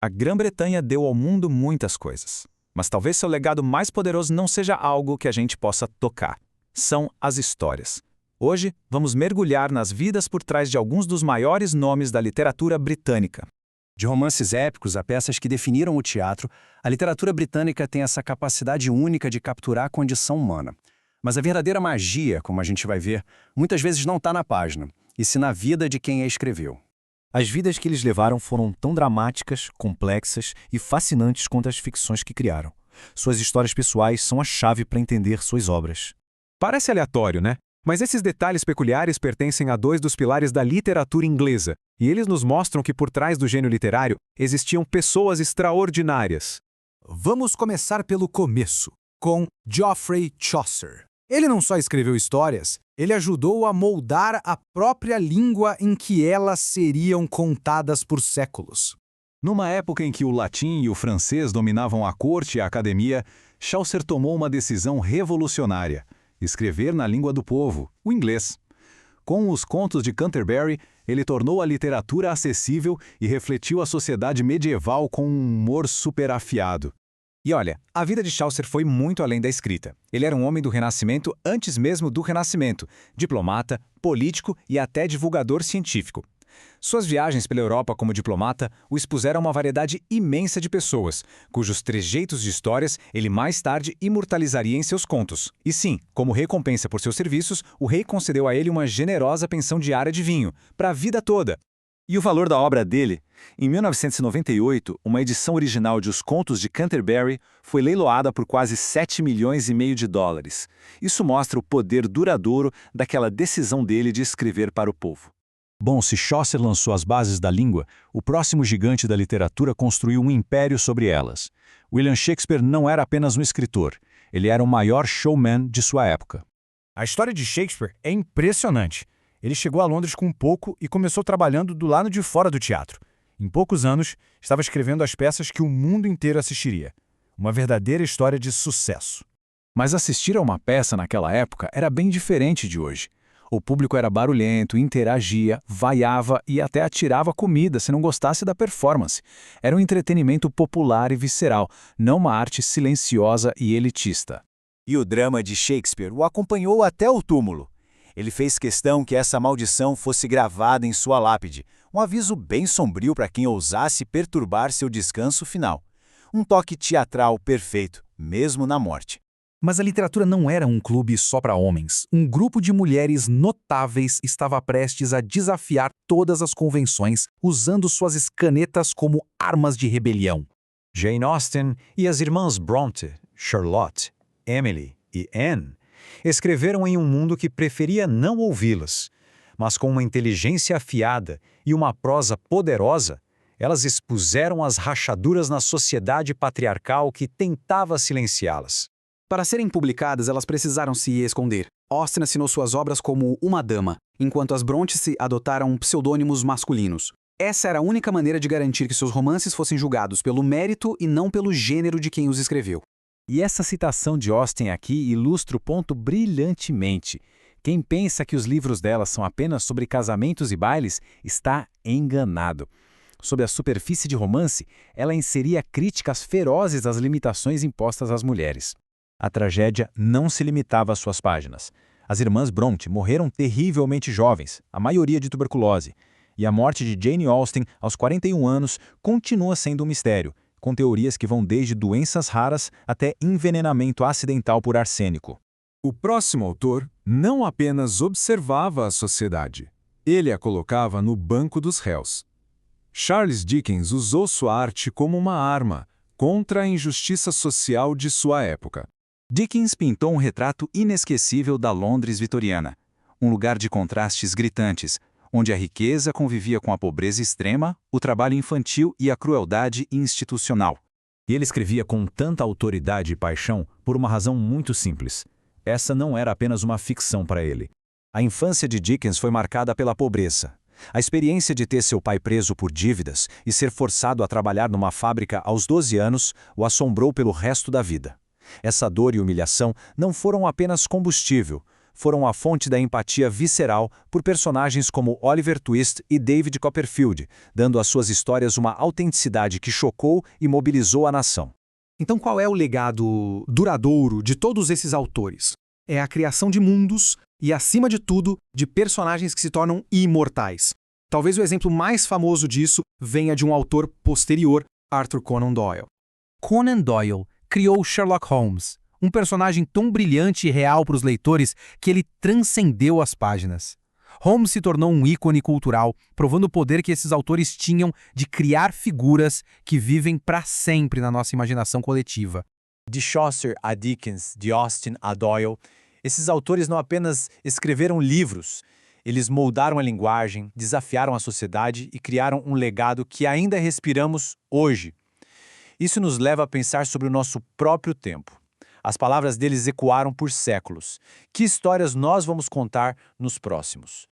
A Grã-Bretanha deu ao mundo muitas coisas, mas talvez seu legado mais poderoso não seja algo que a gente possa tocar. São as histórias. Hoje, vamos mergulhar nas vidas por trás de alguns dos maiores nomes da literatura britânica. De romances épicos a peças que definiram o teatro, a literatura britânica tem essa capacidade única de capturar a condição humana. Mas a verdadeira magia, como a gente vai ver, muitas vezes não está na página, e sim na vida de quem a escreveu. As vidas que eles levaram foram tão dramáticas, complexas e fascinantes quanto as ficções que criaram. Suas histórias pessoais são a chave para entender suas obras. Parece aleatório, né? Mas esses detalhes peculiares pertencem a dois dos pilares da literatura inglesa, e eles nos mostram que por trás do gênio literário existiam pessoas extraordinárias. Vamos começar pelo começo, com Geoffrey Chaucer. Ele não só escreveu histórias, ele ajudou a moldar a própria língua em que elas seriam contadas por séculos. Numa época em que o latim e o francês dominavam a corte e a academia, Chaucer tomou uma decisão revolucionária: escrever na língua do povo, o inglês. Com os Contos de Canterbury, ele tornou a literatura acessível e refletiu a sociedade medieval com um humor superafiado. E olha, a vida de Chaucer foi muito além da escrita. Ele era um homem do Renascimento antes mesmo do Renascimento, diplomata, político e até divulgador científico. Suas viagens pela Europa como diplomata o expuseram a uma variedade imensa de pessoas, cujos trejeitos de histórias ele mais tarde imortalizaria em seus contos. E sim, como recompensa por seus serviços, o rei concedeu a ele uma generosa pensão diária de vinho, para a vida toda. E o valor da obra dele? Em 1998, uma edição original de Os Contos de Canterbury foi leiloada por quase 7,5 milhões de dólares. Isso mostra o poder duradouro daquela decisão dele de escrever para o povo. Bom, se Chaucer lançou as bases da língua, o próximo gigante da literatura construiu um império sobre elas. William Shakespeare não era apenas um escritor, ele era o maior showman de sua época. A história de Shakespeare é impressionante. Ele chegou a Londres com pouco e começou trabalhando do lado de fora do teatro. Em poucos anos, estava escrevendo as peças que o mundo inteiro assistiria. Uma verdadeira história de sucesso. Mas assistir a uma peça naquela época era bem diferente de hoje. O público era barulhento, interagia, vaiava e até atirava comida se não gostasse da performance. Era um entretenimento popular e visceral, não uma arte silenciosa e elitista. E o drama de Shakespeare o acompanhou até o túmulo. Ele fez questão que essa maldição fosse gravada em sua lápide, um aviso bem sombrio para quem ousasse perturbar seu descanso final. Um toque teatral perfeito, mesmo na morte. Mas a literatura não era um clube só para homens. Um grupo de mulheres notáveis estava prestes a desafiar todas as convenções, usando suas escanetas como armas de rebelião. Jane Austen e as irmãs Bronte, Charlotte, Emily e Anne escreveram em um mundo que preferia não ouvi-las, mas com uma inteligência afiada e uma prosa poderosa, elas expuseram as rachaduras na sociedade patriarcal que tentava silenciá-las. Para serem publicadas, elas precisaram se esconder. Austen assinou suas obras como uma dama, enquanto as Bronte adotaram pseudônimos masculinos. Essa era a única maneira de garantir que seus romances fossem julgados pelo mérito e não pelo gênero de quem os escreveu. E essa citação de Austen aqui ilustra o ponto brilhantemente. Quem pensa que os livros dela são apenas sobre casamentos e bailes está enganado. Sob a superfície de romance, ela inseria críticas ferozes às limitações impostas às mulheres. A tragédia não se limitava às suas páginas. As irmãs Bronte morreram terrivelmente jovens, a maioria de tuberculose, e a morte de Jane Austen aos 41 anos continua sendo um mistério, com teorias que vão desde doenças raras até envenenamento acidental por arsênico. O próximo autor não apenas observava a sociedade, ele a colocava no banco dos réus. Charles Dickens usou sua arte como uma arma contra a injustiça social de sua época. Dickens pintou um retrato inesquecível da Londres vitoriana, um lugar de contrastes gritantes, onde a riqueza convivia com a pobreza extrema, o trabalho infantil e a crueldade institucional. E ele escrevia com tanta autoridade e paixão por uma razão muito simples. Essa não era apenas uma ficção para ele. A infância de Dickens foi marcada pela pobreza. A experiência de ter seu pai preso por dívidas e ser forçado a trabalhar numa fábrica aos 12 anos o assombrou pelo resto da vida. Essa dor e humilhação não foram apenas combustível, foram a fonte da empatia visceral por personagens como Oliver Twist e David Copperfield, dando às suas histórias uma autenticidade que chocou e mobilizou a nação. Então, qual é o legado duradouro de todos esses autores? É a criação de mundos e, acima de tudo, de personagens que se tornam imortais. Talvez o exemplo mais famoso disso venha de um autor posterior, Arthur Conan Doyle. Conan Doyle criou Sherlock Holmes, um personagem tão brilhante e real para os leitores que ele transcendeu as páginas. Holmes se tornou um ícone cultural, provando o poder que esses autores tinham de criar figuras que vivem para sempre na nossa imaginação coletiva. De Chaucer a Dickens, de Austen a Doyle, esses autores não apenas escreveram livros, eles moldaram a linguagem, desafiaram a sociedade e criaram um legado que ainda respiramos hoje. Isso nos leva a pensar sobre o nosso próprio tempo. As palavras deles ecoaram por séculos. Que histórias nós vamos contar nos próximos?